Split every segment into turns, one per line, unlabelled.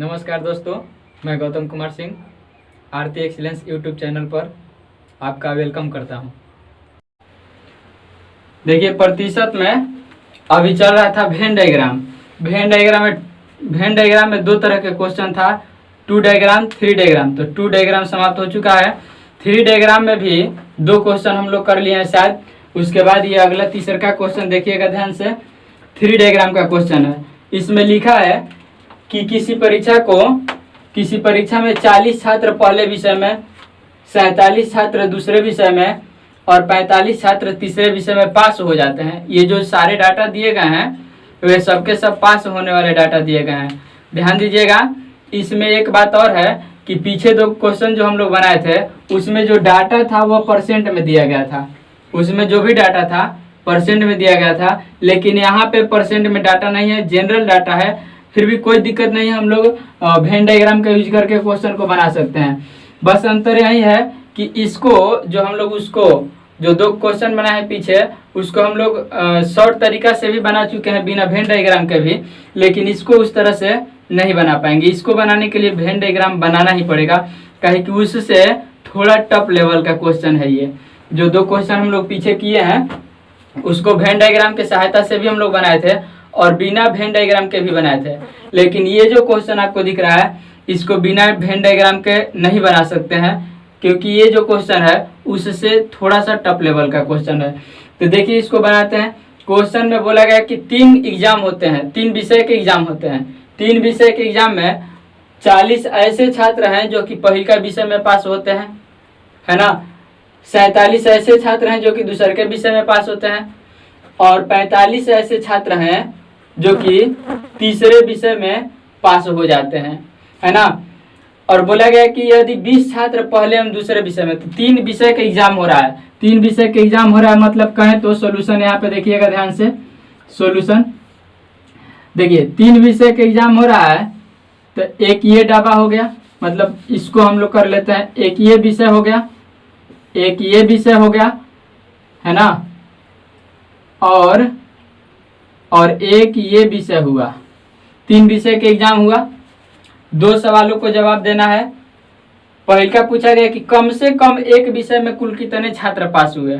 नमस्कार दोस्तों, मैं गौतम कुमार सिंह आरती एक्सीलेंस यूट्यूब चैनल पर आपका वेलकम करता हूं। देखिए, प्रतिशत में अभी चल रहा था वेन डायग्राम। वेन डायग्राम में दो तरह के क्वेश्चन था, 2 डायग्राम 3 डायग्राम। तो 2 डायग्राम समाप्त हो चुका है। 3 डायग्राम में भी 2 क्वेश्चन हम लोग कर लिए हैं शायद। उसके बाद ये अगला तीसरा का क्वेश्चन देखिएगा ध्यान से। 3 डायग्राम का क्वेश्चन है। इसमें लिखा है कि किसी परीक्षा में 40 छात्र पहले विषय में, 47 छात्र दूसरे विषय में और 45 छात्र तीसरे विषय में पास हो जाते हैं। ये जो सारे डाटा दिए गए हैं वे सबके सब पास होने वाले डाटा दिए गए हैं। ध्यान दीजिएगा, इसमें एक बात और है कि पीछे 2 क्वेश्चन जो हम लोग बनाए थे उसमें जो डाटा था वो परसेंट में दिया गया था। उसमें जो भी डाटा था परसेंट में दिया गया था, लेकिन यहाँ पे परसेंट में डाटा नहीं है, जनरल डाटा है। फिर भी कोई दिक्कत नहीं है, हम लोग वेन डायग्राम का यूज करके क्वेश्चन को बना सकते हैं। बस अंतर यही है कि इसको जो हम लोग उसको जो 2 क्वेश्चन बनाए हैं पीछे उसको हम लोग शॉर्ट तरीका से भी बना चुके हैं बिना वेन डायग्राम के भी, लेकिन इसको उस तरह से नहीं बना पाएंगे। इसको बनाने के लिए वेन डायग्राम बनाना ही पड़ेगा, कहीं कि उससे थोड़ा टफ लेवल का क्वेश्चन है। ये जो 2 क्वेश्चन हम लोग पीछे किए हैं उसको वेन डायग्राम की सहायता से भी हम लोग बनाए थे और बिना वेन डायग्राम के भी बनाए थे, लेकिन ये जो क्वेश्चन आपको दिख रहा है इसको बिना वेन डायग्राम के नहीं बना सकते हैं, क्योंकि ये जो क्वेश्चन है उससे थोड़ा सा टफ लेवल का क्वेश्चन है। तो देखिए, इसको बनाते हैं। क्वेश्चन में बोला गया कि 3 एग्जाम होते हैं, 3 विषय के एग्जाम होते हैं। 3 विषय के एग्जाम में 40 ऐसे छात्र हैं जो कि पहले का विषय में पास होते हैं, है ना। 47 ऐसे छात्र हैं जो कि दूसरे के विषय में पास होते हैं और 45 ऐसे छात्र हैं जो कि तीसरे विषय में पास हो जाते हैं, है ना। और बोला गया कि यदि 20 छात्र पहले एवं दूसरे विषय में, तो 3 विषय का एग्जाम हो रहा है। 3 विषय के एग्जाम हो रहा है मतलब कहें तो सॉल्यूशन यहाँ पे देखिएगा ध्यान से। सॉल्यूशन देखिए, 3 विषय के एग्जाम हो रहा है तो एक ये डाबा हो गया, मतलब इसको हम लोग कर लेते हैं। एक ये विषय हो गया, एक ये विषय हो गया, है ना, और एक ये विषय हुआ। 3 विषय के एग्जाम हुआ। 2 सवालों को जवाब देना है। पहले का पूछा गया कि कम से कम एक विषय में कुल कितने छात्र पास हुए,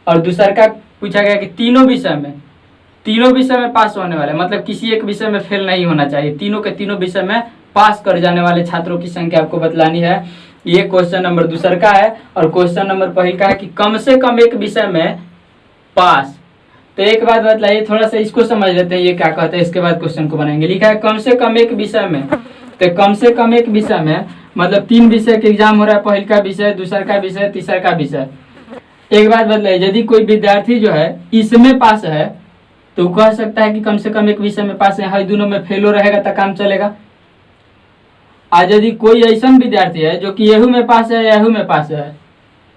और दूसरा का पूछा गया कि तीनों विषय में पास होने वाले, मतलब किसी एक विषय में फेल नहीं होना चाहिए, तीनों के तीनों विषय में पास कर जाने वाले छात्रों की संख्या आपको बतलानी है। ये क्वेश्चन नंबर दूसरा का है। और क्वेश्चन नंबर पहले का है कि कम से कम एक विषय में पास। तो एक बात बतलाइए, थोड़ा सा इसको समझ लेते हैं ये क्या कहते हैं, इसके बाद क्वेश्चन को बनाएंगे। लिखा है कम से कम एक विषय में, तो कम से कम एक विषय में मतलब 3 विषय के एग्जाम हो रहा है, पहले का विषय, दूसरा का विषय, तीसरा का विषय। एक बात बतलाइए, यदि कोई विद्यार्थी जो है इसमें पास है तो कह सकता है कि कम से कम एक विषय में पास है, हर दोनों में फेलो रहेगा तो काम चलेगा। आज यदि कोई ऐसा विद्यार्थी है जो कि यहू में पास है, यहू में पास है,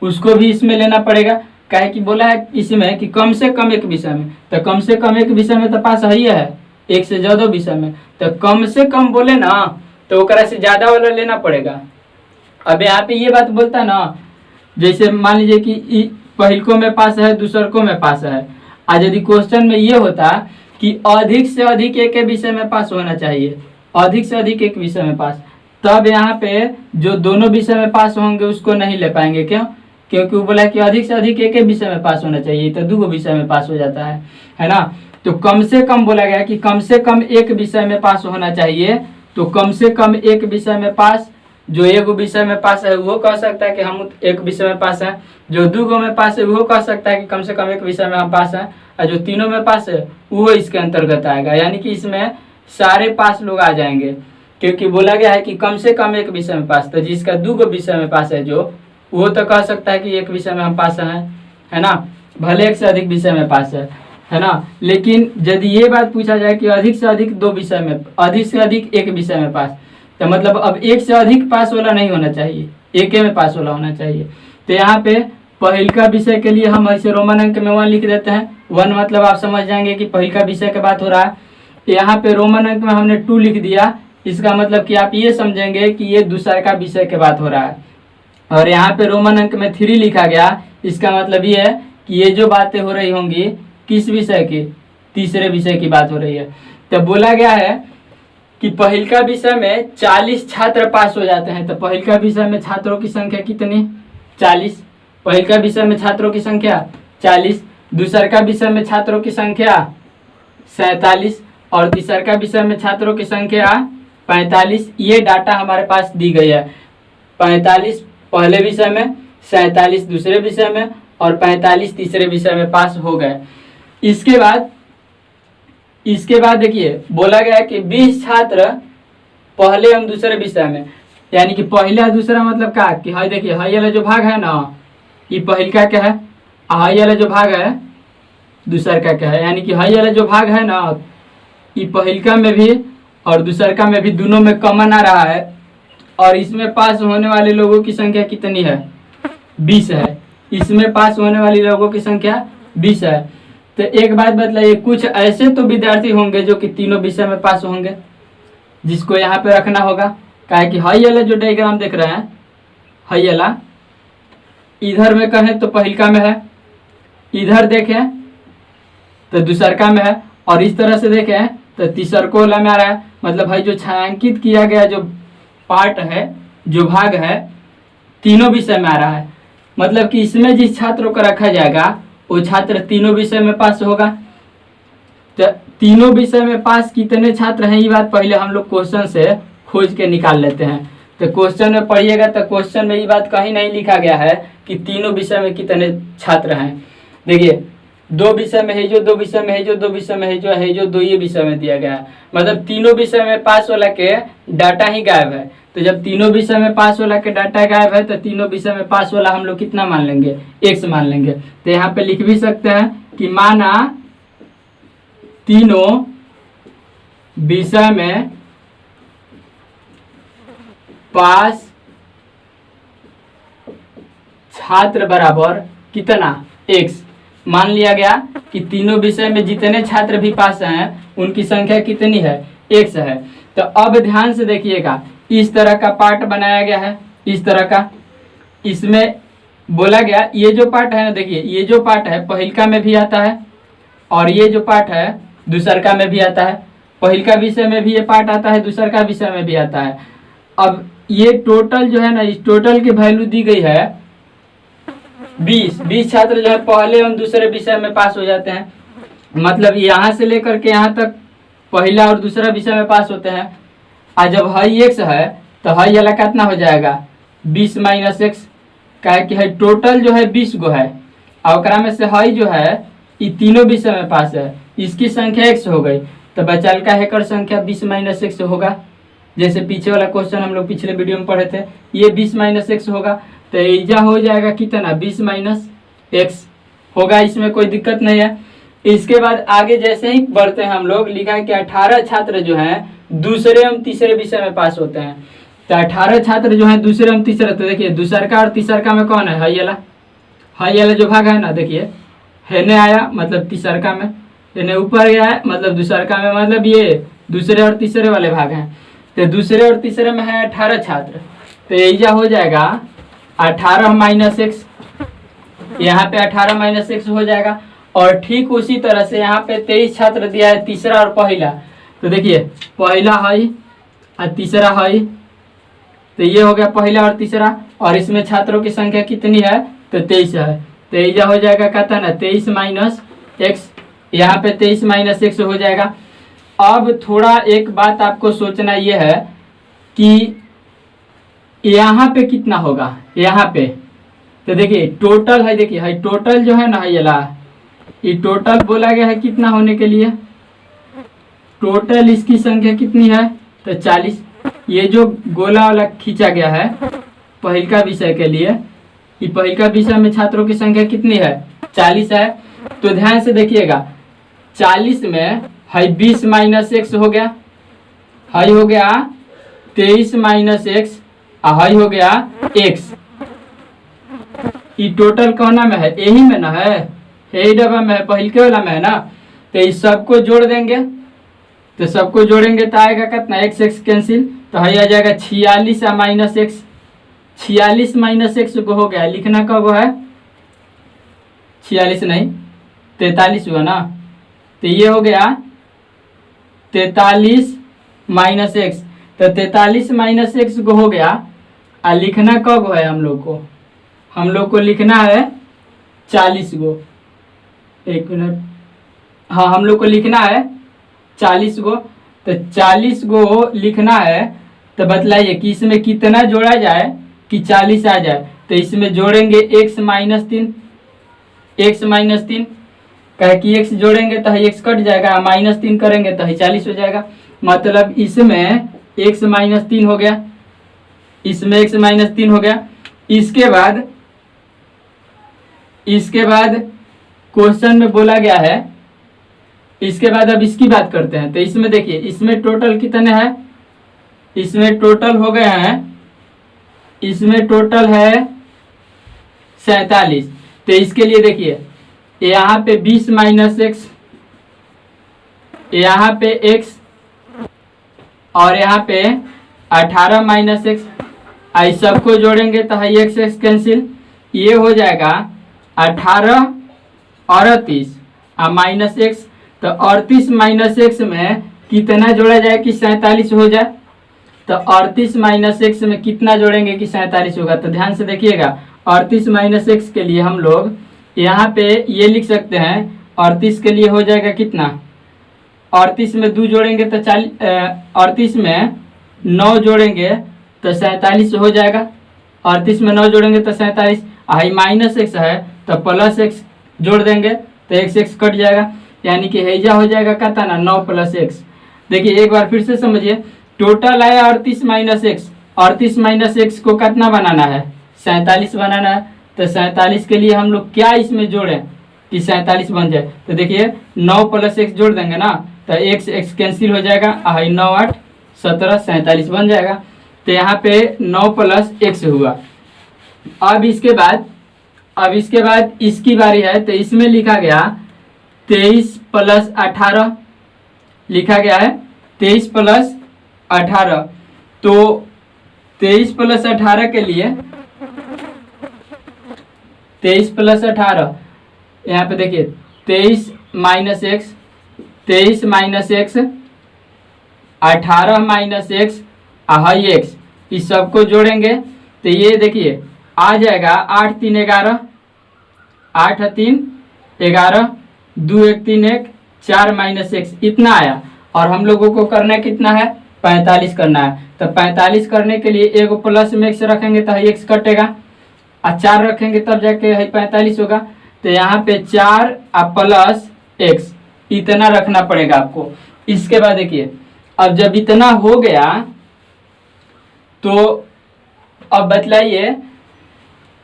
उसको भी इसमें लेना पड़ेगा। काहे कि बोला है इसमें कि कम से कम एक विषय में, तो कम से कम एक विषय में तो पास ही है, एक से ज्यादा विषय में। तो कम से कम बोले ना तो ओकरा से ज्यादा वाला लेना पड़ेगा। अब यहाँ पे ये बात बोलता ना, जैसे मान लीजिए कि पहिलको में पास है, दूसरको में पास है। आज यदि क्वेश्चन में ये होता कि अधिक से अधिक एक विषय में पास होना चाहिए, अधिक से अधिक एक विषय में पास, तब यहाँ पे जो दोनों विषय में पास होंगे उसको नहीं ले पाएंगे। क्यों? क्योंकि वो बोला कि अधिक से अधिक एक विषय में पास होना चाहिए, तो 2 विषय में पास हो जाता है ना। तो कम से कम बोला गया कि कम से कम एक विषय में पास होना चाहिए। तो कम से कम एक विषय में पास, जो 1 विषय में पास है वो कह सकता है कि हम एक विषय में पास है, जो 2 में पास है वो कह सकता है कि कम से कम एक विषय में हम पास हैं, और जो तीनों में पास है वो इसके अंतर्गत आएगा। यानी कि इसमें सारे पास लोग आ जाएंगे, क्योंकि बोला गया है कि कम से कम एक विषय में पास। तो जिसका 2 विषय में पास है जो, वो तो कह सकता है कि एक विषय में हम पास हैं, है ना, भले एक से अधिक विषय में पास है ना। लेकिन यदि ये बात पूछा जाए कि अधिक से अधिक 2 विषय में, अधिक से अधिक एक विषय में पास, तो मतलब अब एक से अधिक पास वाला नहीं होना चाहिए, एक में पास वाला होना चाहिए। तो यहाँ पे पहले का विषय के लिए हम ऐसे रोमन अंक में 1 लिख देते हैं। 1 मतलब आप समझ जाएंगे कि पहले का विषय की बात हो रहा है। यहाँ पे रोमन अंक में हमने 2 लिख दिया, इसका मतलब कि आप ये समझेंगे कि ये दूसरा का विषय की बात हो रहा है। और यहाँ पे रोमन अंक में 3 लिखा गया, इसका मतलब ये है कि ये जो बातें हो रही होंगी किस विषय की, तीसरे विषय की बात हो रही है। तो बोला गया है कि पहिलका विषय में 40 छात्र पास हो जाते हैं, तो पहिलका विषय में छात्रों की संख्या कितनी? 40। पहिलका विषय में छात्रों की संख्या 40, दूसरका विषय में छात्रों की संख्या 47 और तीसरका विषय में छात्रों की संख्या 45। ये डाटा हमारे पास दी गई है। 45 पहले विषय में, 47 दूसरे विषय में और 45 तीसरे विषय में पास हो गए। इसके बाद देखिए बोला गया कि 20 छात्र पहले एवं दूसरे विषय में, यानी कि पहला दूसरा मतलब क्या कि हाई देखिए हाई वाला जो भाग है ना, ये पहिलका क्या है, हाई वाला जो भाग है दूसर का क्या है, यानी कि हाई वाला जो भाग है ना, ये पहिलका में भी और दूसरका में भी दोनों में कॉमन आ रहा है। और इसमें पास होने वाले लोगों की संख्या कितनी है? 20 है। इसमें पास होने वाले लोगों की संख्या 20 है। तो एक बात बतलाइए, कुछ ऐसे तो विद्यार्थी होंगे जो कि तीनों विषय में पास होंगे, जिसको यहाँ पे रखना होगा। क्या है कि हाई वाला जो डायग्राम देख रहे हैं, हाई वाला इधर में कहें तो पहिलका में है, इधर देखें तो दूसरका में है, और इस तरह से देखें तो तीसरको वाला में आ रहा है। मतलब भाई जो छायांकित किया गया जो पार्ट है, जो भाग है, तीनों विषय में आ रहा है। मतलब कि इसमें जिस छात्रों को रखा जाएगा वो छात्र तीनों विषय में पास होगा। तो तीनों विषय में पास कितने छात्र हैं, ये बात पहले हम लोग क्वेश्चन से खोज के निकाल लेते हैं। तो क्वेश्चन में पढ़िएगा तो क्वेश्चन में ये बात कहीं नहीं लिखा गया है कि तीनों विषय में कितने छात्र हैं। देखिए 2 विषय में है जो, 2 विषय में है जो, 2 विषय में है जो 2 ये विषय में दिया गया है। मतलब तीनों विषय में पास वाला के डाटा ही गायब है। तो जब तीनों विषय में पास वाला के डाटा गायब है तो तीनों विषय में पास वाला हम लोग कितना मान लेंगे? x मान लेंगे। तो यहाँ पे लिख भी सकते हैं कि माना तीनों विषय में पास छात्र बराबर कितना? x। मान लिया गया कि तीनों विषय में जितने छात्र भी पास हैं उनकी संख्या कितनी है? x है। तो अब ध्यान से देखिएगा, इस तरह का पार्ट बनाया गया है, इस तरह का। इसमें बोला गया ये जो पार्ट है ना, देखिए ये जो पार्ट है पहिलका में भी आता है और ये जो पार्ट है दूसरका में भी आता है। पहिलका विषय में भी ये पार्ट आता है, दूसरका विषय में भी आता है। अब ये टोटल जो है ना, इस टोटल की वैल्यू दी गई है 20 छात्र जो है पहले एवं दूसरे विषय में पास हो जाते हैं। मतलब यहाँ से लेकर के यहाँ तक पहला और दूसरा विषय में पास होते हैं। और जब हाई x है तो हाई वाला कितना हो जाएगा? 20 माइनस x। क्या है कि है टोटल जो है 20 गो है, और में से हाई जो है ये तीनों विषय में पास है, इसकी संख्या x हो गई। तो बचाल का हैकर संख्या 20 माइनस x होगा। जैसे पीछे वाला क्वेश्चन हम लोग पिछले वीडियो में पढ़े थे, ये 20 माइनस x होगा। तो ईजा हो जाएगा कितना? 20 माइनस x होगा, इसमें कोई दिक्कत नहीं है। इसके बाद आगे जैसे ही बढ़ते हैं हम लोग, लिखा है कि 18 छात्र जो हैं दूसरे एवं तीसरे विषय में पास होते हैं। तो 18 छात्र जो हैं दूसरे एवं तीसरे, तो देखिए दूसरका और तीसरका में कौन है? हाई वाला जो भाग है ना, देखिए हेने आया मतलब तीसरका में, हेने ऊपर गया है मतलब दूसरका में। मतलब ये दूसरे और तीसरे वाले भाग हैं। तो दूसरे और तीसरे में है 18 छात्र, तो यही हो जाएगा 18 माइनस x। यहाँ पे 18 माइनस x हो जाएगा। और ठीक उसी तरह से यहाँ पे 23 छात्र दिया है, तीसरा और पहला। तो देखिए पहला हाई और तीसरा हाई, तो ये हो गया पहला और तीसरा। और इसमें छात्रों की संख्या कितनी है? तो 23 है। तो ये हो जाएगा कहता ना 23 माइनस एक्स, यहाँ पे 23 माइनस एक्स हो जाएगा। अब थोड़ा एक बात आपको सोचना ये है कि यहाँ पे कितना होगा, यहाँ पे तो देखिए टोटल है, देखिए है टोटल जो है ना ये टोटल बोला गया है कितना होने के लिए, टोटल इसकी संख्या कितनी है? तो 40। ये जो गोला वाला खींचा गया है पहिलका विषय के लिए, ये पहिलका विषय में छात्रों की संख्या कितनी है? 40 है। तो ध्यान से देखिएगा, 40 में है 20 माइनस एक्स हो गया, हाई हो गया 23 माइनस एक्स, हाई हो गया एक्स। ये टोटल कौना में है? यही में ना है, यही डब्बा में है, पहिलके वाला में है ना। तो इस सबको जोड़ देंगे, तो सबको जोड़ेंगे तो आएगा कितना? एक्स एक्स कैंसिल, तो है आ जाएगा 46 माइनस एक्स। 46 माइनस एक्स को हो गया, लिखना कब है? 46 नहीं 43 हुआ ना। तो ये हो गया 43 माइनस एक्स, तो 43 माइनस एक्स को हो गया। और लिखना कब है हम लोग को लिखना है 40 गो। 1 मिनट, हाँ हम लोग को लिखना है 40 गो। तो 40 गो लिखना है, तो बतलाइए कि इसमें कितना जोड़ा जाए कि 40 आ जाए। तो इसमें जोड़ेंगे x माइनस 3, x माइनस 3 कहे कि x जोड़ेंगे तो x कट जाएगा, माइनस 3 करेंगे तो 40 हो जाएगा। मतलब इसमें x माइनस 3 हो गया, इसमें x माइनस 3 हो गया। इसके बाद क्वेश्चन में बोला गया है, इसके बाद अब इसकी बात करते हैं। तो इसमें देखिए, इसमें टोटल कितने हैं, इसमें टोटल हो गए हैं, इसमें टोटल है 47। तो इसके लिए देखिए यहाँ पे 20 माइनस एक्स, यहाँ पे x और यहाँ पे 18 माइनस एक्स, आई सबको जोड़ेंगे तो है एक्स एक्स कैंसिल, ये हो जाएगा 18 और 38 माइनस एक्स। तो 38 माइनस एक्स में कितना जोड़ा जाए कि 47 हो जाए। तो 38 माइनस एक्स में कितना जोड़ेंगे कि 47 होगा। तो ध्यान से देखिएगा, 38 माइनस एक्स के लिए हम लोग यहाँ पे ये लिख सकते हैं। 38 के लिए हो जाएगा कितना, 38 में 2 जोड़ेंगे तो 38 में 9 जोड़ेंगे तो 47 हो जाएगा। 38 में 9 जोड़ेंगे तो 47, आई माइनस एक्स है तो प्लस एक्स जोड़ देंगे तो एक्स एक्स कट जाएगा, यानी कि हैजा हो जाएगा कहता ना 9 प्लस एक्स। देखिए एक बार फिर से समझिए, टोटल है 38 माइनस एक्स, 38 माइनस एक्स को कितना बनाना है, 47 बनाना है। तो 47 के लिए हम लोग क्या इसमें जोड़ें कि 47 बन जाए। तो देखिए 9 प्लस एक्स जोड़ देंगे ना, तो एक्स एक्स कैंसिल हो जाएगा, आई 9 8 17 47 बन जाएगा। तो यहाँ पे 9 प्लस एक्स हुआ। अब इसके बाद इसकी बारी है। तो इसमें लिखा गया 23 प्लस 18 लिखा गया है, 23 प्लस 18। तो 23 प्लस 18 के लिए 23 प्लस 18 यहाँ पे देखिए 23 minus x, 23 minus x, 18 minus x, high x, इस सबको जोड़ेंगे तो ये देखिए आ जाएगा 8 3 11, 8 3 11, 2 1 3 1, 4 माइनस एक्स, इतना आया। और हम लोगों को करना कितना है, 45 करना है। तो 45 करने के लिए एक प्लस में एक्स रखेंगे तो एक्स कटेगा, और 4 रखेंगे तब जाके 45 होगा। तो यहाँ पे 4 प्लस एक्स इतना रखना पड़ेगा आपको। इसके बाद देखिए, अब जब इतना हो गया तो अब बतलाइए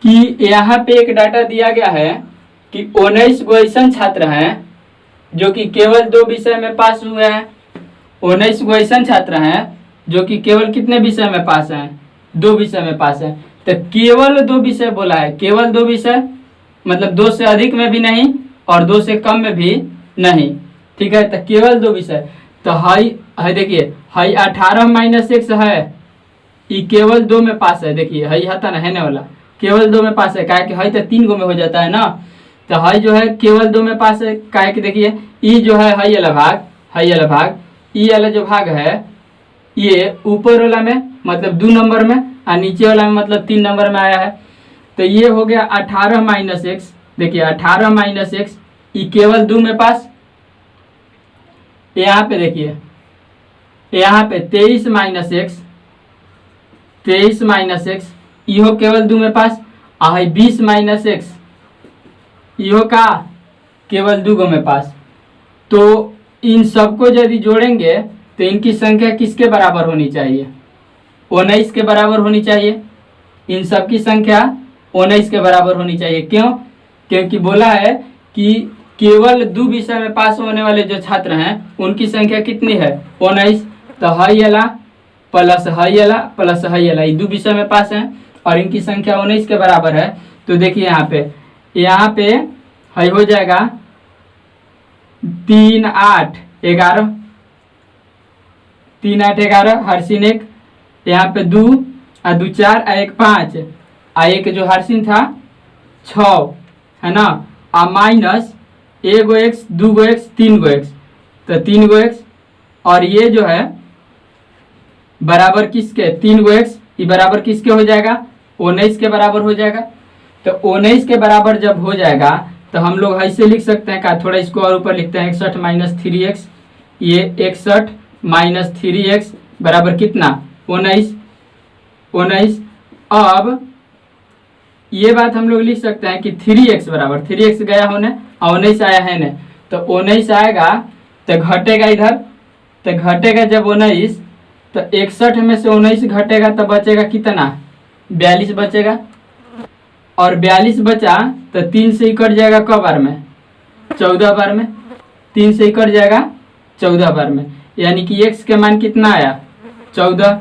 कि यहाँ पे एक डाटा दिया गया है कि 19 गो ऐसा छात्र हैं जो कि केवल 2 विषय में पास हुए हैं। 19 गो ऐसा छात्र हैं जो कि केवल कितने विषय में पास हैं, 2 विषय में पास हैं। तो केवल 2 विषय बोला है, केवल 2 विषय मतलब 2 से अधिक में भी नहीं और 2 से कम में भी नहीं, ठीक है। तो केवल 2 विषय। तो हाई है देखिए, हाई 18 माइनस एक्स है, ये केवल 2 में पास है। देखिए हाई हता ना है ना वाला, केवल 2 में पास है, काहे कि हाई तो 3 गो में हो जाता है ना। तो हाई जो है केवल 2 में पास है, काहे कि देखिए ई जो है हाई वाला भाग, ई वाला जो भाग है ये ऊपर वाला में मतलब 2 नंबर में और नीचे वाला में मतलब 3 नंबर में आया है। तो ये हो गया 18 माइनस एक्स। देखिए 18 माइनस एक्स, ये केवल 2 में पास। यहाँ पे देखिए, यहाँ पे 23 माइनस एक्स, 23 माइनस एक्स, इहो केवल 2 में पास। आई 20 माइनस एक्स, इहो का केवल 2 गो में पास। तो इन सबको यदि जोड़ेंगे तो इनकी संख्या किसके बराबर होनी चाहिए, 19 के बराबर होनी चाहिए। इन सब की संख्या 19 के बराबर होनी चाहिए। क्यों, क्योंकि बोला है कि केवल 2 विषय में पास होने वाले जो छात्र हैं उनकी संख्या कितनी है, 19। तो हाई वाला प्लस हाई वाला प्लस हाई वाला, ये 2 विषय में पास हैं और इनकी संख्या 19 के बराबर है। तो देखिए यहाँ पे हाई हो जाएगा 3 8 11, 3 8 11, हर्षिन 1, यहाँ पे 2 और 2 4 और 1 5, और एक जो हर्षिन था 6 है ना, और माइनस 1 गो एक्स, 2 गो एक्स, 3 गो एक्स, तो 3 गो एक्स, और ये जो है बराबर किसके, 3 गो x, ये बराबर किसके हो जाएगा, 19 के बराबर हो जाएगा। तो 19 के बराबर जब हो जाएगा तो हम लोग ऐसे लिख सकते हैं का, थोड़ा इसको और ऊपर लिखते हैं, 61 माइनस 3x, ये 61 माइनस 3x बराबर कितना, 19। अब ये बात हम लोग लिख सकते हैं कि 3x बराबर, 3x गया होने और 19 आया है ने, तो 19 आएगा तो घटेगा इधर, तो घटेगा जब 19 तो 61 में से 19 घटेगा तो बचेगा कितना, 42 बचेगा। और 42 बचा तो 3 से ही कट जाएगा क बार में, 14 बार में, 3 से ही कट जाएगा 14 बार में, यानी कि x के मान कितना आया, 14।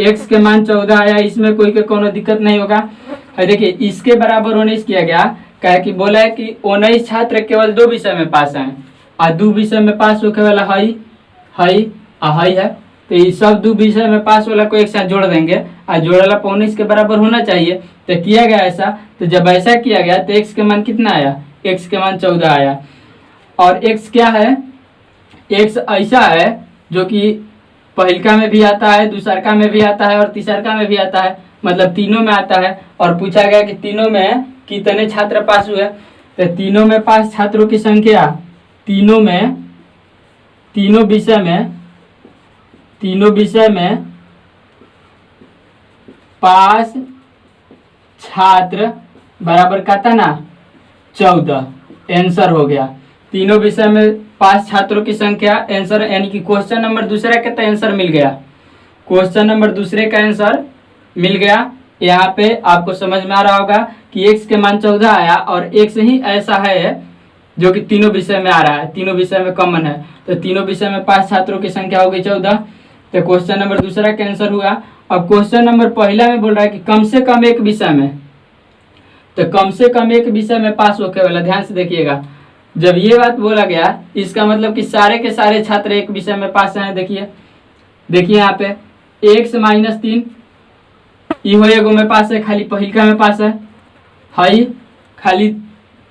x के मान 14 आया, इसमें कोई के कोनो दिक्कत नहीं होगा। देखिए इसके बराबर 19 किया गया, कहे कि बोला है कि 19 छात्र केवल 2 विषय में पास हैं, और 2 विषय में पास होने वाला हई है, तो ये सब 2 विषय में पास वाला को एक साथ जोड़ देंगे, और जोड़ला 19 के बराबर होना चाहिए। तो किया गया ऐसा, तो जब ऐसा किया गया तो x के मान कितना आया, x के मान 14 आया। और x क्या है, x ऐसा है जो कि पहिलका में भी आता है, दूसरका में भी आता है और तीसरका में भी आता है, मतलब तीनों में आता है। और पूछा गया कि तीनों में कितने छात्र पास हुए, तो तीनों में पास छात्रों की संख्या, तीनों विषय में पास छात्र बराबर कहता ना 14, आंसर हो गया। तीनों विषय में पास छात्रों की संख्या आंसर, यानी कि क्वेश्चन नंबर दूसरे का तो आंसर मिल गया, क्वेश्चन नंबर दूसरे का आंसर मिल गया। यहाँ पे आपको समझ में आ रहा होगा कि x के मान 14 आया, और x ही ऐसा है जो कि तीनों विषय में आ रहा है, तीनों विषय में कॉमन है, तो तीनों विषय में पास छात्रों की संख्या हो गई 14। तो क्वेश्चन नंबर दूसरा का आंसर हुआ। अब क्वेश्चन नंबर पहला में बोल रहा है कि कम से कम एक विषय में, तो कम से कम एक विषय में पास होके वाला, ध्यान से देखिएगा, जब ये बात बोला गया इसका मतलब कि सारे के सारे छात्र एक विषय में पास हैं। देखिए यहाँ पे x माइनस 3 इहो एगो में पास है, खाली पहिलका में पास है, हई खाली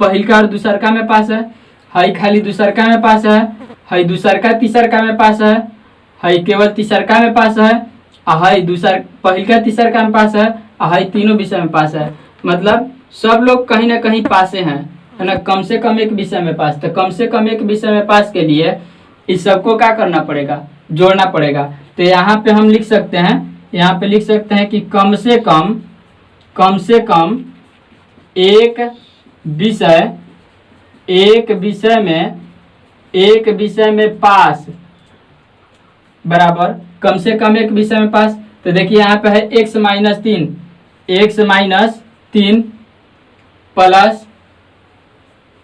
पहिलका और दूसरका में पास है, हई खाली दूसरका में पास है, हई दूसरका तीसरका में पास है, हई केवल तीसरका में पास है, हई पहिलका तीसरका में पास है, हई तीनों विषय में पास है। मतलब सब लोग कहीं ना कहीं पासे हैं, है ना, कम से कम एक विषय में पास। तो कम से कम एक विषय में पास के लिए इस सबको क्या करना पड़ेगा, जोड़ना पड़ेगा। तो यहाँ पे हम लिख सकते हैं, यहाँ पे लिख सकते हैं कि कम से कम एक विषय में पास बराबर कम से कम एक विषय में पास। तो देखिए यहाँ पे है x minus 3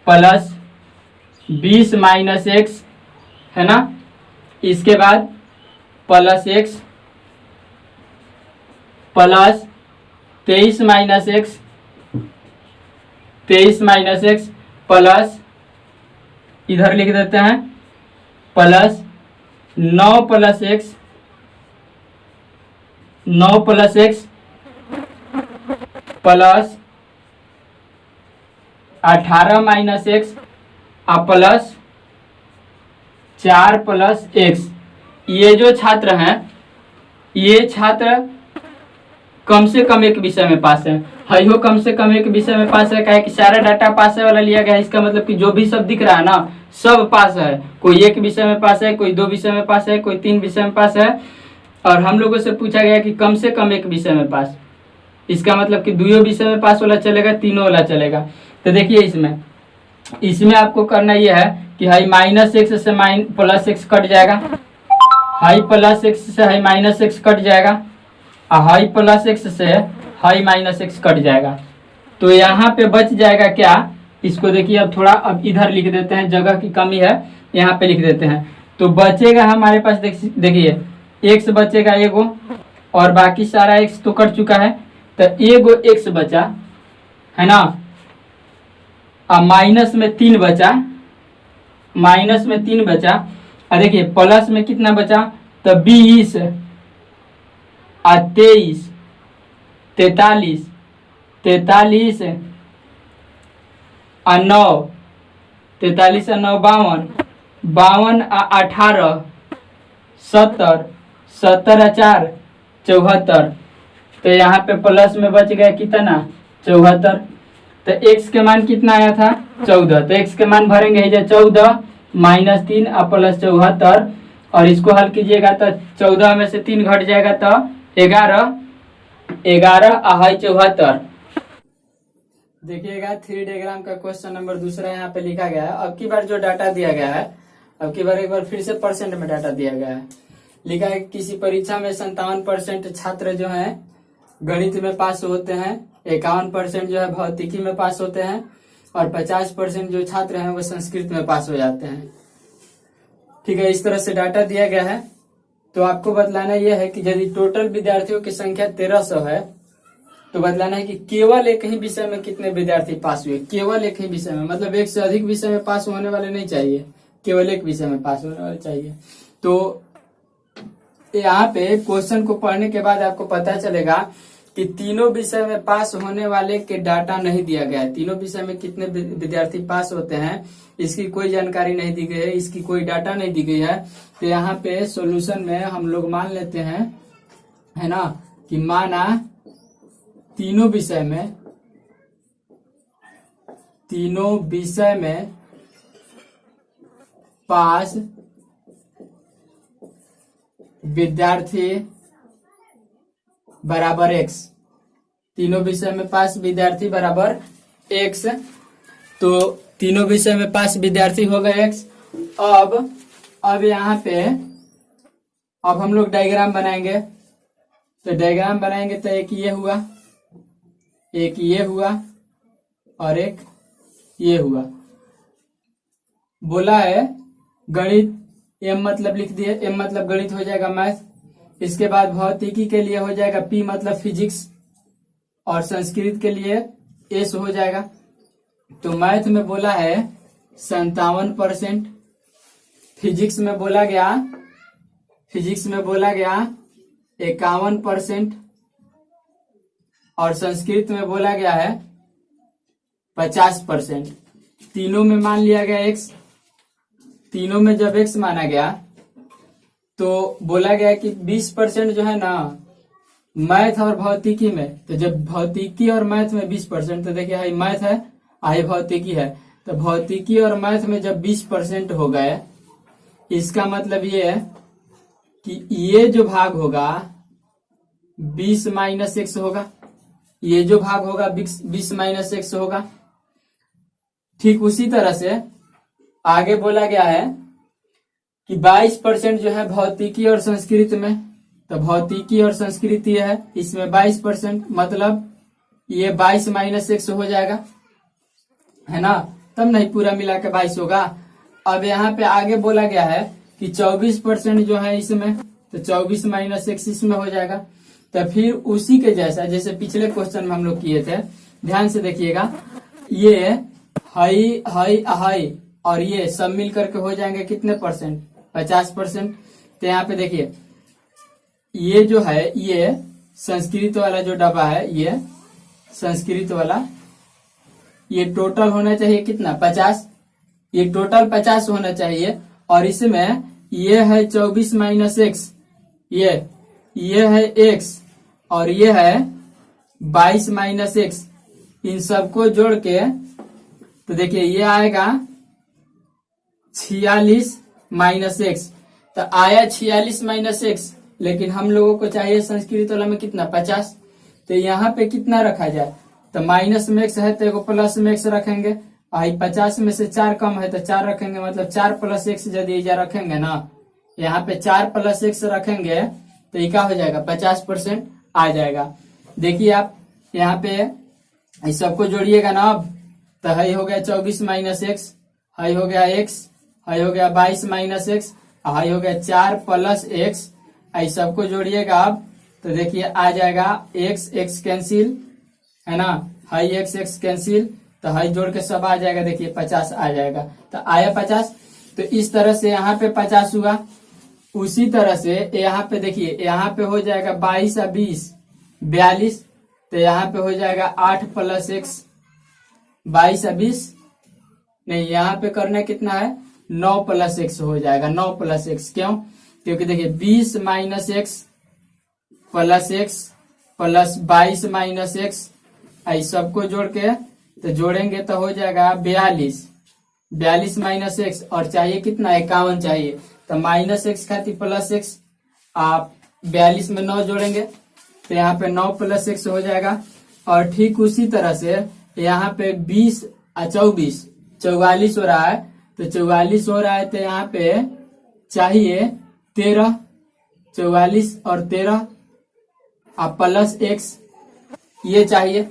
plus 20 minus x, है ना, इसके बाद plus x plus 23 minus x plus, इधर लिख देते हैं, plus 9 plus x plus 18 minus x plus 4 plus x। ये जो छात्र हैं, ये छात्र कम से कम एक विषय में पास है, हो कम से कम एक विषय में पास है, क्या है कि सारा डाटा पास है वाला लिया गया है। इसका मतलब कि जो भी सब दिख रहा है ना, सब पास है, कोई एक विषय में पास है, कोई 2 विषय में पास है, कोई 3 विषय में पास है। और हम लोगों से पूछा गया कि कम से कम एक विषय में पास, इसका मतलब कि 2 विषय में पास वाला चलेगा, 3 वाला चलेगा। तो देखिए इसमें आपको करना यह है कि हाई माइनस x से प्लस x कट जाएगा, हाई प्लस x से हाई माइनस x कट जाएगा, और हाई प्लस x से हाई माइनस x कट जाएगा। तो यहाँ पे बच जाएगा क्या, इसको देखिए, अब थोड़ा अब इधर लिख देते हैं, जगह की कमी है, यहाँ पे लिख देते हैं। तो बचेगा हमारे पास, देखिए x बचेगा एगो, और बाकी सारा x तो कट चुका है, तो एगो x बचा, है ना, और माइनस में 3 बचा, और देखिए प्लस में कितना बचा, तो 20 और 23 43 और 9 43 और 9 52 और 18 70 और 4 74। तो यहाँ पे प्लस में बच गया कितना 74। तो x के मान कितना आया था 14। तो x के मान भरेंगे 14 -3 और प्लस 74 और इसको हल कीजिएगा तो 14 में से 3 घट जाएगा तो 11 74। देखिएगा 3 डायग्राम का क्वेश्चन नंबर दूसरा यहाँ पे लिखा गया है। अब की बार जो डाटा दिया गया है, अब की बार एक बार फिर से परसेंट में डाटा दिया गया है। लिखा है किसी परीक्षा में 57% छात्र जो है गणित में पास होते हैं, 51% जो है भौतिकी में पास होते हैं और 50% जो छात्र हैं वो संस्कृत में पास हो जाते हैं। ठीक है, इस तरह से डाटा दिया गया है। तो आपको बतलाना यह है कि यदि टोटल विद्यार्थियों की संख्या 1300 है तो बतलाना है कि केवल एक ही विषय में कितने विद्यार्थी पास हुए। केवल एक ही विषय में, मतलब एक से अधिक विषय में पास होने वाले नहीं चाहिए, केवल एक विषय में पास होने वाले चाहिए। तो यहाँ पे क्वेश्चन को पढ़ने के बाद आपको पता चलेगा कि तीनों विषय में पास होने वाले के डाटा नहीं दिया गया है। तीनों विषय में कितने विद्यार्थी पास होते हैं इसकी कोई जानकारी नहीं दी गई है, इसकी कोई डाटा नहीं दी गई है। तो यहाँ पे सॉल्यूशन में हम लोग मान लेते हैं, है ना, कि माना तीनों विषय में पास विद्यार्थी बराबर x। तीनों विषय में पास विद्यार्थी बराबर x। तो तीनों विषय में पास विद्यार्थी हो गए x। अब यहाँ पे अब हम लोग डायग्राम बनाएंगे। तो डायग्राम बनाएंगे तो एक ये हुआ, एक ये हुआ और एक ये हुआ। बोला है गणित, m मतलब लिख दिए, m मतलब गणित हो जाएगा मैथ। इसके बाद भौतिकी के लिए हो जाएगा p मतलब फिजिक्स और संस्कृत के लिए s हो जाएगा। तो मैथ में बोला है 57%, फिजिक्स में बोला गया 51% और संस्कृत में बोला गया है 50%। तीनों में मान लिया गया x। तीनों में जब x माना गया तो बोला गया कि 20% जो है ना मैथ और भौतिकी में। तो जब भौतिकी और मैथ में 20%, तो देखिए हाई मैथ है, हाई भौतिकी है। तो भौतिकी और मैथ में जब 20% हो गए, इसका मतलब ये है कि ये जो भाग होगा 20 - x होगा, ये जो भाग होगा 20 - x होगा। ठीक उसी तरह से आगे बोला गया है कि 22% जो है भौतिकी और संस्कृत में। तो भौतिकी और संस्कृत ये है, इसमें 22%, मतलब ये 22 - x हो जाएगा, है ना, तब नहीं पूरा मिला के 22 होगा। अब यहाँ पे आगे बोला गया है कि 24% जो है इसमें, तो 24 - x इसमें हो जाएगा। तो फिर उसी के जैसा जैसे पिछले क्वेश्चन में हम लोग किए थे, ध्यान से देखिएगा, ये हाई हाई हाई और ये सब मिल करके हो जाएंगे कितने परसेंट 50%। तो यहाँ पे देखिए ये जो है, ये संस्कृत वाला जो डब्बा है, ये संस्कृत वाला, ये टोटल होना चाहिए कितना 50, ये टोटल 50 होना चाहिए। और इसमें ये है 24 - x, ये है x और ये है 22 - x। इन सबको जोड़ के तो देखिए ये आएगा 46 - x। तो आया 46 - x, लेकिन हम लोगों को चाहिए संस्कृत वाला में कितना 50। तो यहाँ पे कितना रखा जाए, तो माइनस में x है तो एगो प्लस में x रखेंगे। आई 50 में से 4 कम है तो 4 रखेंगे, मतलब 4 + x यदि इजा रखेंगे ना, यहाँ पे 4 + x रखेंगे तो ये क्या हो जाएगा 50% आ जाएगा। देखिए आप यहाँ पे इस सबको जोड़िएगा ना, अब तो हाई हो गया 24 - x, हाई हो गया x, हाई हो गया 22 - x, हाई हो गया 4 + x। इस सबको जोड़िएगा आप तो देखिए आ जाएगा x कैंसिल, है ना, हाई x कैंसिल, तो हाई जोड़ के सब आ जाएगा, देखिए 50 आ जाएगा। तो आया 50। तो इस तरह से यहाँ पे 50 हुआ। उसी तरह से यहाँ पे देखिए, यहाँ पे हो जाएगा 22 और 20 42। तो यहाँ पे हो जाएगा 8 + x, 22 और 20 नहीं, यहाँ पे करना कितना है 9 + x हो जाएगा, 9 + x। क्यों, क्योंकि देखिए 20 - x plus x plus 22 minus x, इस सबको जोड़ के तो जोड़ेंगे तो हो जाएगा 42, 42 माइनस एक्स, और चाहिए कितना 51 चाहिए, तो माइनस एक्स खातिर प्लस एक्स, आप 42 में 9 जोड़ेंगे तो यहाँ पे 9 प्लस एक्स हो जाएगा। और ठीक उसी तरह से यहाँ पे 20 और 24 44 हो रहा है, तो 44 हो रहा है तो यहाँ पे चाहिए 13, 44 और 13 और प्लस एक्स ये चाहिए।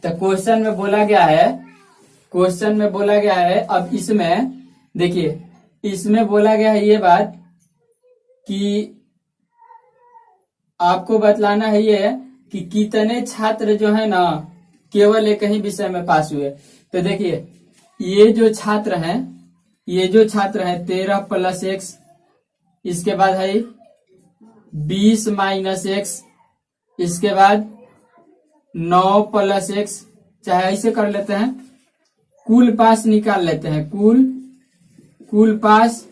तो क्वेश्चन में बोला गया है, अब इसमें देखिए, इसमें बोला गया है ये बात कि आपको बतलाना है ये कि कितने छात्र जो है ना केवल एक ही विषय में पास हुए। तो देखिए ये जो छात्र हैं 13 प्लस एक्स, इसके बाद है 20 माइनस एक्स, इसके बाद 9 प्लस एक्स, चाहे ऐसे कर लेते हैं, कुल पास निकाल लेते हैं, कुल पास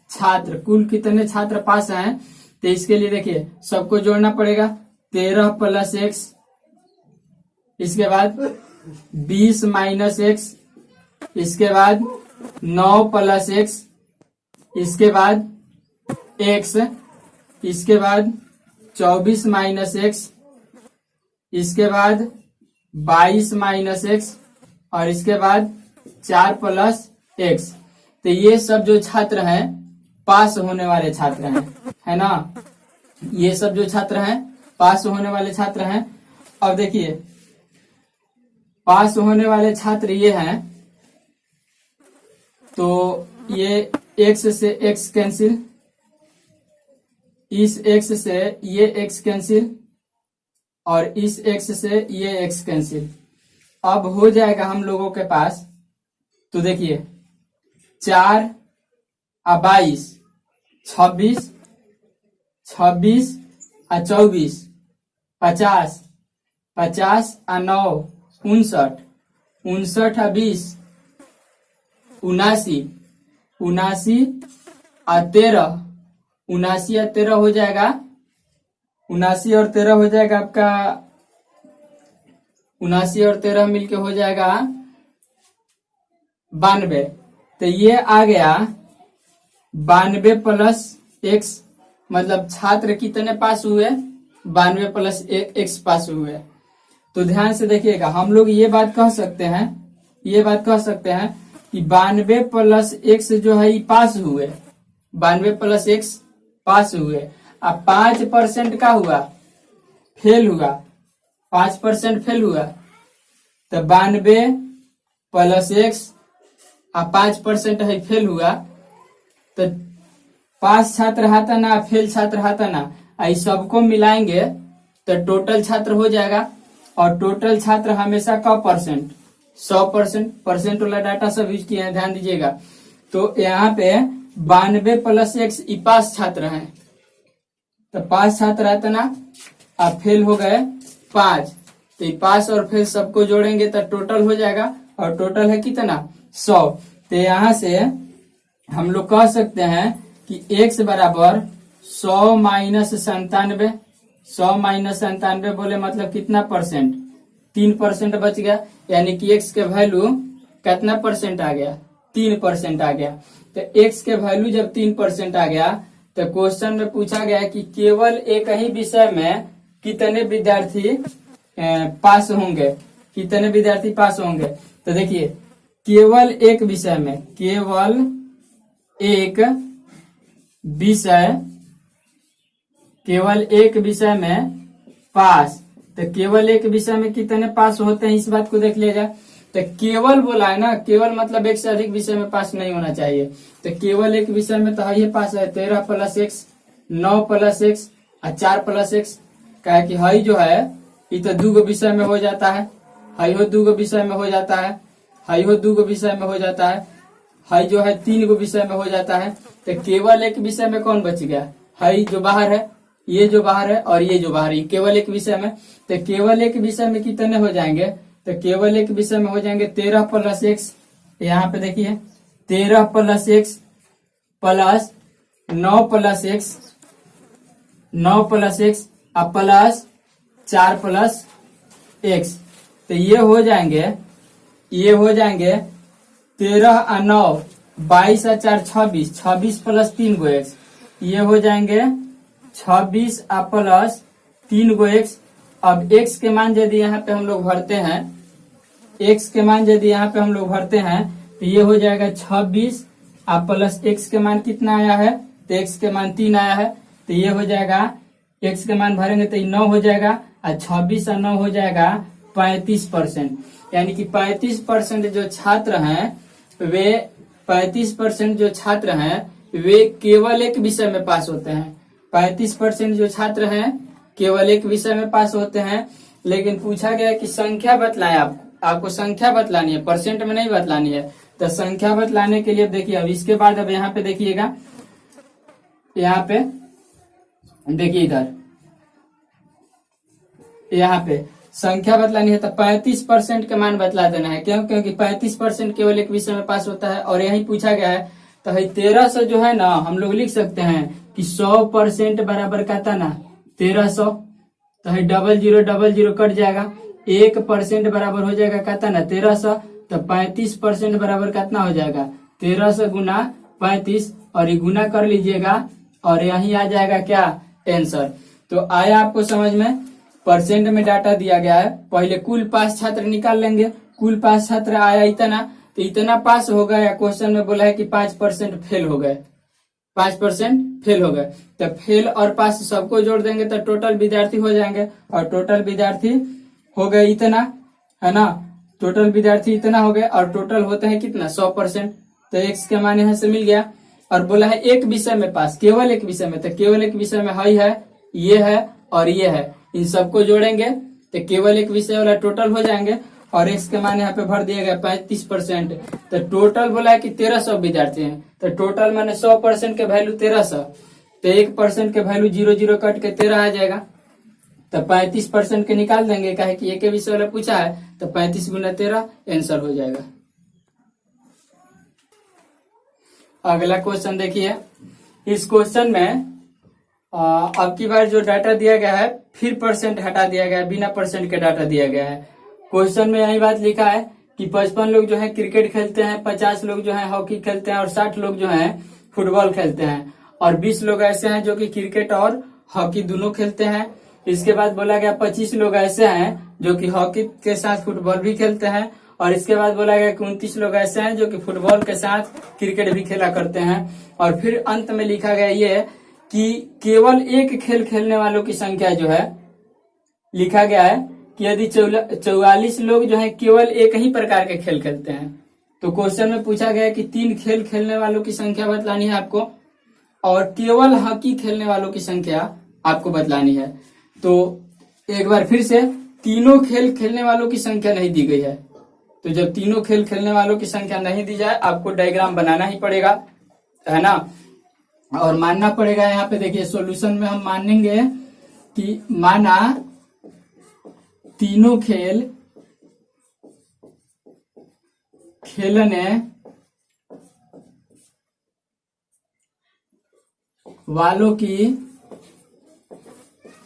छात्र, कुल कितने छात्र पास हैं। तो इसके लिए देखिए सबको जोड़ना पड़ेगा, 13 प्लस एक्स, इसके बाद 20 माइनस एक्स, इसके बाद 9 प्लस एक्स, इसके बाद एक्स, इसके बाद 24 माइनस एक्स, इसके बाद 22 माइनस एक्स, और इसके बाद 4 प्लस एक्स। तो ये सब जो छात्र हैं पास होने वाले छात्र हैं, है ना, ये सब जो छात्र हैं पास होने वाले छात्र हैं। अब देखिए पास होने वाले छात्र ये हैं, तो ये एक्स से एक्स कैंसिल, इस एक्स से ये एक्स कैंसिल, और इस एक्स से ये एक्स कैंसिल। अब हो जाएगा हम लोगों के पास, तो देखिए 4 और 22 26, 26 और 24 50, 50 और 9 59, 59 और 20 79, 79 और 13, 79 और 13 हो जाएगा, 79 और 13 हो जाएगा आपका, 79 और 13 मिलके हो जाएगा 92। तो ये आ गया 92 प्लस एक्स, मतलब छात्र कितने पास हुए, 92 प्लस एक्स पास हुए। तो ध्यान से देखिएगा, हम लोग ये बात कह सकते हैं कि 92 प्लस एक्स जो है पास हुए, 92 प्लस एक्स पास हुए। अब 5% का हुआ, फेल हुआ, 5% फेल हुआ, तो 92 प्लस एक्स और 5% है फेल हुआ, तो पास छात्र हाथा ना, फेल छात्र हाथा ना, आई सबको मिलाएंगे तो टोटल छात्र हो जाएगा। और टोटल छात्र हमेशा का परसेंट 100%, परसेंट वाला डाटा सब यूज किए हैं, ध्यान दीजिएगा। तो यहाँ पे 92 प्लस एक्स पास छात्र हैं, तो पास छात्र रहता ना, अब फेल हो गए 5, तो पास और फेल सबको जोड़ेंगे तो टोटल हो जाएगा, और टोटल है कितना 100। तो यहाँ से हम लोग कह सकते हैं कि x बराबर 100 माइनस 97, 100 माइनस 97 बोले मतलब कितना परसेंट, 3% बच गया, यानी कि x के वैल्यू कितना परसेंट आ गया, 3% आ गया। तो x के वैल्यू जब 3% आ गया, तो क्वेश्चन में पूछा गया कि केवल एक ही विषय में कितने विद्यार्थी पास होंगे, कितने विद्यार्थी पास होंगे। तो देखिए केवल एक विषय में, केवल एक विषय में पास, तो केवल एक विषय में कितने पास होते हैं इस बात को देख लिया जाए। तो केवल बोला है ना, केवल मतलब एक से अधिक विषय में पास नहीं होना चाहिए। तो केवल एक विषय में तो ये पास है 13 प्लस एक्स, 9 प्लस एक्स और 4 प्लस एक्स। कहे कि हई जो है ये तो 2 विषय में हो जाता है, हई हो 2 विषय में हो जाता है, हई हो 2 विषय में हो जाता है, हई जो है 3 विषय में हो जाता है। तो केवल एक विषय में कौन बच गया, हई जो बाहर है, ये जो बाहर है और ये जो बाहर है, केवल एक विषय में। तो केवल एक विषय में कितने हो जाएंगे, तो केवल एक विषय में हो जाएंगे 13 प्लस एक्स, यहाँ पे देखिए 13 plus x plus 9 plus x, 9 plus x अब प्लस 4 प्लस x, तो ये हो जाएंगे 13 और 9 22 और 4 26, 26 प्लस 3 गो x, ये हो जाएंगे 26 और प्लस 3 गो x। अब x के मान यदि यहाँ पे हम लोग भरते हैं, x के मान यदि यहाँ पे हम लोग भरते हैं तो ये हो जाएगा 26 और प्लस x के मान कितना आया है, तो x के मान 3 आया है, तो ये हो जाएगा x के मान भरेंगे तो ये 9 हो जाएगा और 26 और 9 हो जाएगा 35%। यानी कि 35% जो छात्र हैं वे 35% जो छात्र हैं वे केवल एक विषय में पास होते हैं। 35% जो छात्र हैं केवल एक विषय में पास होते हैं। लेकिन पूछा गया है कि संख्या बतलाएं, आपको संख्या बतलानी है, परसेंट में नहीं बतलानी है। तो संख्या बतलाने के लिए देखिए, अब इसके बाद अब यहाँ पे देखिएगा, यहाँ पे देखिए इधर, यहाँ पे संख्या बतलानी है तो 35% का मान बतला देना है। क्यों? क्योंकि 35% केवल एक विषय में पास होता है और यही पूछा गया है। तो 1300 जो है ना हम लोग लिख सकते हैं कि 100% बराबर कहता ना 1300, तो है 0000 कट जाएगा, 1% बराबर हो जाएगा कहता ना 1300, तो 35% बराबर कितना हो जाएगा 1300 गुना 35, और ये गुना कर लीजिएगा और यही आ जाएगा क्या आंसर। तो आया आपको समझ में? परसेंट में डाटा दिया गया है, पहले कुल पास छात्र निकाल लेंगे। कुल पास छात्र आया इतना, तो इतना पास हो गया। क्वेश्चन में बोला है कि 5% फेल हो गए, 5% फेल हो गए। तो फेल और पास सबको जोड़ देंगे तो टोटल विद्यार्थी हो जाएंगे, और टोटल विद्यार्थी हो गए इतना, है ना, टोटल विद्यार्थी इतना हो गए, और टोटल होते हैं कितना 100%। तो x के मान यहाँ से मिल गया। और बोला है एक विषय में पास, केवल एक विषय में, तो केवल एक विषय में है ये है और ये है, इन सबको जोड़ेंगे तो केवल एक विषय वाला टोटल हो जाएंगे। और x के मान यहाँ पे भर दिया गया 35%। तो टोटल बोला है कि 1300 विद्यार्थी हैं, तो टोटल माने 100% के वैल्यू 1300, तो 1% के वैल्यू 00 कट के 13 आ जाएगा। तो 35% के निकाल देंगे, कहे कि एक विषय वाला पूछा है, तो 35 गुना 13 आंसर हो जाएगा। अगला क्वेश्चन देखिए, इस क्वेश्चन में अब की बार जो डाटा दिया गया है फिर परसेंट हटा दिया गया है, बिना परसेंट के डाटा दिया गया है। क्वेश्चन में यही बात लिखा है कि 55 लोग जो है क्रिकेट खेलते हैं, 50 लोग जो है हॉकी खेलते हैं और 60 लोग जो है फुटबॉल खेलते हैं, और 20 लोग ऐसे हैं जो कि क्रिकेट और हॉकी दोनों खेलते हैं। इसके बाद बोला गया 25 लोग ऐसे हैं जो कि हॉकी के साथ फुटबॉल भी खेलते हैं, और इसके बाद बोला गया कि 29 लोग ऐसे हैं जो कि फुटबॉल के साथ क्रिकेट भी खेला करते हैं। और फिर अंत में लिखा गया ये कि केवल एक खेल खेलने वालों की संख्या जो है, लिखा गया है कि यदि 44 लोग जो है केवल एक ही प्रकार के खेल खेलते हैं, तो क्वेश्चन में पूछा गया कि 3 खेल खेलने वालों की संख्या बतलानी है आपको, और केवल हॉकी खेलने वालों की संख्या आपको बतलानी है। तो एक बार फिर से, तीनों खेल खेलने वालों की संख्या नहीं दी गई है, तो जब तीनों खेल खेलने वालों की संख्या नहीं दी जाए आपको डायग्राम बनाना ही पड़ेगा, है ना, और मानना पड़ेगा। यहाँ पे देखिए सॉल्यूशन में हम मानेंगे कि माना तीनों खेल खेलने वालों की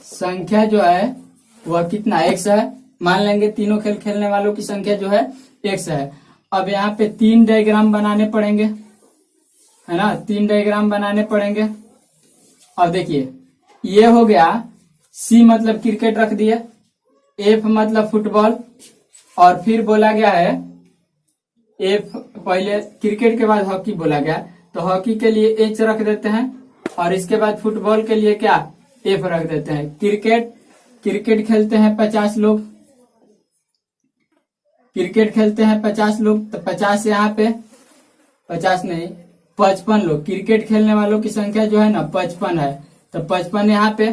संख्या जो है वह कितना x है। मान लेंगे तीनों खेल खेलने वालों की संख्या जो है x है। अब यहाँ पे 3 डायग्राम बनाने पड़ेंगे, है ना, 3 डायग्राम बनाने पड़ेंगे। अब देखिए ये हो गया, C मतलब क्रिकेट रख दिए, F मतलब फुटबॉल, और फिर बोला गया है F, पहले क्रिकेट के बाद हॉकी बोला गया, तो हॉकी के लिए H रख देते हैं, और इसके बाद फुटबॉल के लिए क्या F रख देते हैं। क्रिकेट खेलते हैं 50 लोग, क्रिकेट खेलते हैं 50 लोग, तो 50 यहाँ पे 50 नहीं 55 लोग, क्रिकेट खेलने वालों की संख्या जो है ना 55 है, तो 55 यहाँ पे।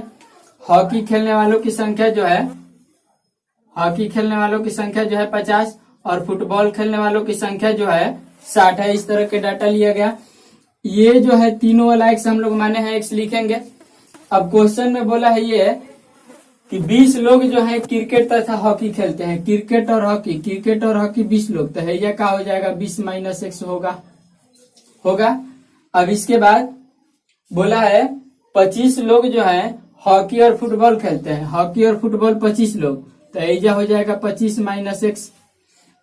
हॉकी खेलने वालों की संख्या जो है, हॉकी खेलने वालों की संख्या जो है 50, और फुटबॉल खेलने वालों की संख्या जो है 60 है। इस तरह के डाटा लिया गया। ये जो है तीनों वाला x हम लोग माने हैं x लिखेंगे। अब क्वेश्चन में बोला है ये कि 20 लोग जो है क्रिकेट तथा हॉकी खेलते हैं, क्रिकेट और हॉकी 20 लोग, तो है क्या हो जाएगा 20 माइनस x होगा। अब इसके बाद बोला है 25 लोग जो है हॉकी और फुटबॉल खेलते हैं, हॉकी और फुटबॉल 25 लोग, तो एजा हो जाएगा 25 माइनस एक्स।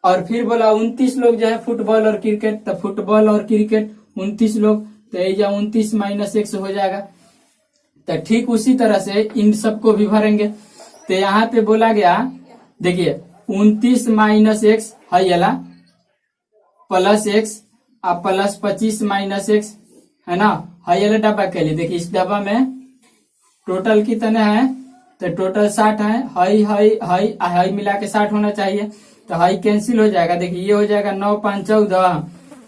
और फिर बोला 29 लोग जो है फुटबॉल और क्रिकेट, तो फुटबॉल और क्रिकेट 29 लोग, तो एजा 29 माइनस एक्स हो जाएगा। तो ठीक उसी तरह से इन सबको भी भरेंगे। तो यहाँ पे बोला गया देखिए 29 माइनस एक्स है प्लस एक्स अब प्लस 25 माइनस एक्स है ना, है डब्बा के लिए। देखिए इस डब्बा में टोटल कितने हैं, तो टोटल 60 है, हाई मिला के 60 होना चाहिए। तो हाई कैंसिल हो जाएगा। देखिए ये हो जाएगा 9 5 14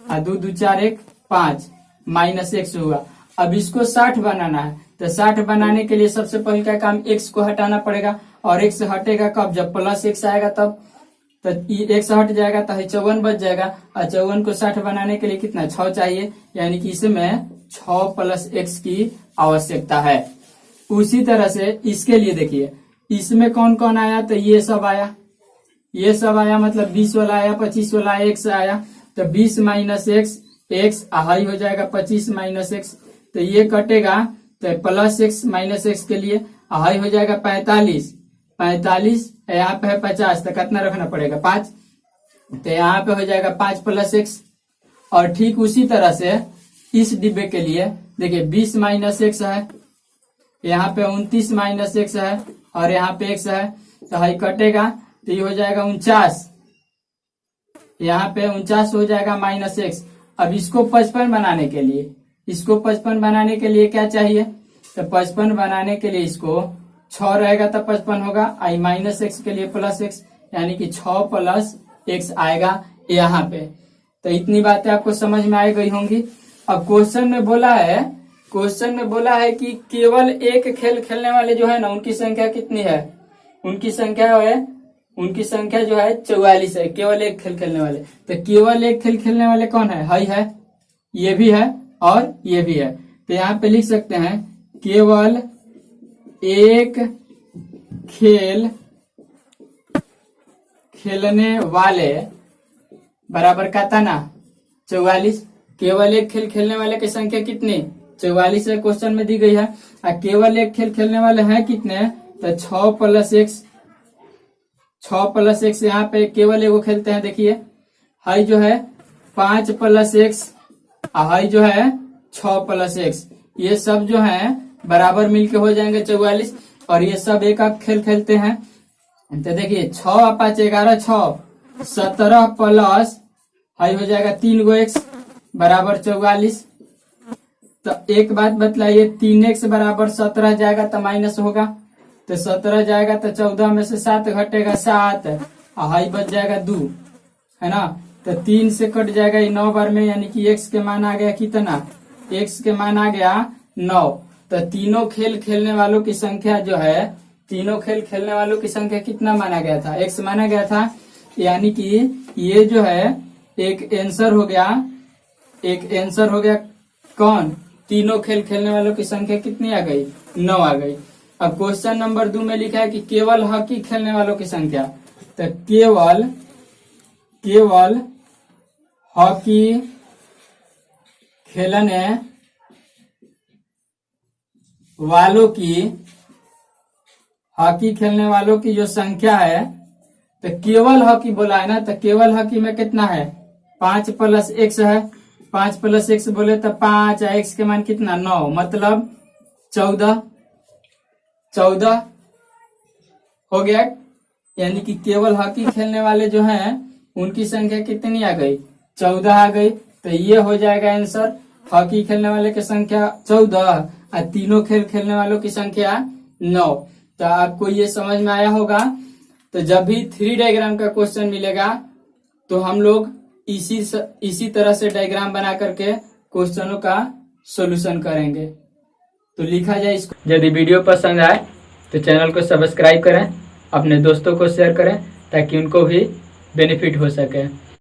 और 2 2 4 1 5 माइनस एक्स हुआ। अब इसको 60 बनाना है, तो 60 बनाने के लिए सबसे पहले का काम एक्स को हटाना पड़ेगा। और एक्स हटेगा कब, जब प्लस एक्स आएगा तब। तो एक्स हट जाएगा तो 54 बच जाएगा। और 54 को 60 बनाने के लिए कितना 6 चाहिए, यानी कि इसमें 6 प्लस एक्स की आवश्यकता है। उसी तरह से इसके लिए देखिए इसमें कौन कौन आया, तो ये सब आया, ये सब आया, मतलब 20 वाला आया, 25 वाला एक्स आया। तो 20 माइनस एक्स एक्स हाई हो जाएगा 25 माइनस एक्स। तो ये कटेगा तो प्लस एक्स माइनस एक्स के लिए हाई हो जाएगा 45 यहाँ पे है 50, तो कितना रखना पड़ेगा 5, तो यहाँ पे हो जाएगा 5 प्लस एक्स। और ठीक उसी तरह से इस डिब्बे के लिए देखिए 20 माइनस एक्स है, यहाँ पे 29 माइनस एक्स है और यहाँ पे एक्स है, तो हाई कटेगा तो ये हो जाएगा 49, यहाँ पे 49 हो जाएगा माइनस एक्स। अब इसको 55 बनाने के लिए, इसको 55 बनाने के लिए क्या चाहिए, तो 55 बनाने के लिए इसको 6 रहेगा तो 55 होगा, आई माइनस एक्स के लिए प्लस एक्स, यानी कि 6 प्लस एक्स आएगा यहाँ पे। तो इतनी बातें आपको समझ में आ गई होंगी। अब क्वेश्चन में बोला है कि केवल एक खेल खेलने वाले जो है ना उनकी संख्या कितनी है, उनकी संख्या जो है 44 है, केवल एक खेल खेलने वाले। तो केवल एक खेल खेलने वाले कौन है, हाई है, ये भी है और ये भी है। तो यहाँ पे लिख सकते हैं केवल एक खेल खेलने वाले बराबर का था ना 44। केवल एक खेल खेलने वाले की संख्या कितनी 44 है, क्वेश्चन में दी गई है। और केवल एक खेल खेलने वाले हैं कितने, तो 6 प्लस एक्स यहाँ पे केवल एगो खेलते हैं। देखिए हाई जो है 5 प्लस एक्स, हाई जो है 6 प्लस एक्स, ये सब जो है बराबर मिलके हो जाएंगे 44। और ये सब एक खेल खेलते हैं। तो देखिए 6 5 11 6 17 प्लस हाई हो जाएगा 3 गो एक्स बराबर 44। तो एक बात बतलाइए 3x बराबर 17 जाएगा तो माइनस होगा, तो 17 जाएगा तो 14 में से 7 घटेगा 7, हाई बच जाएगा 2 है ना। तो 3 से कट जाएगा 9 बार में, यानी कि x के मान आ गया कितना, x के मान आ गया 9। तो तीनों खेल खेलने वालों की संख्या जो है, तीनों खेल खेलने वालों की संख्या कितना माना गया था, x माना गया था। यानी कि ये जो है एक आंसर हो गया कौन, तीनों खेल खेलने वालों की संख्या कितनी आ गई 9 आ गई। अब क्वेश्चन नंबर 2 में लिखा है कि केवल हॉकी खेलने वालों की संख्या, तो केवल हॉकी खेलने वालों की जो संख्या है, तो केवल हॉकी बोला है ना, तो केवल हॉकी में कितना है 5 प्लस एक्स है, 5 प्लस एक्स बोले तो 5, एक्स के मान कितना 9, मतलब 14 हो गया। यानी कि केवल हॉकी खेलने वाले जो हैं उनकी संख्या कितनी आ गई 14 आ गई। तो ये हो जाएगा आंसर, हॉकी खेलने वाले की संख्या 14 और तीनों खेल खेलने वालों की संख्या 9। तो आपको ये समझ में आया होगा। तो जब भी 3 डायग्राम का क्वेश्चन मिलेगा तो हम लोग इसी तरह से डायग्राम बना करके क्वेश्चनों का सॉल्यूशन करेंगे। तो लिखा जाए इसको। यदि वीडियो पसंद आए तो चैनल को सब्सक्राइब करें, अपने दोस्तों को शेयर करें ताकि उनको भी बेनिफिट हो सके।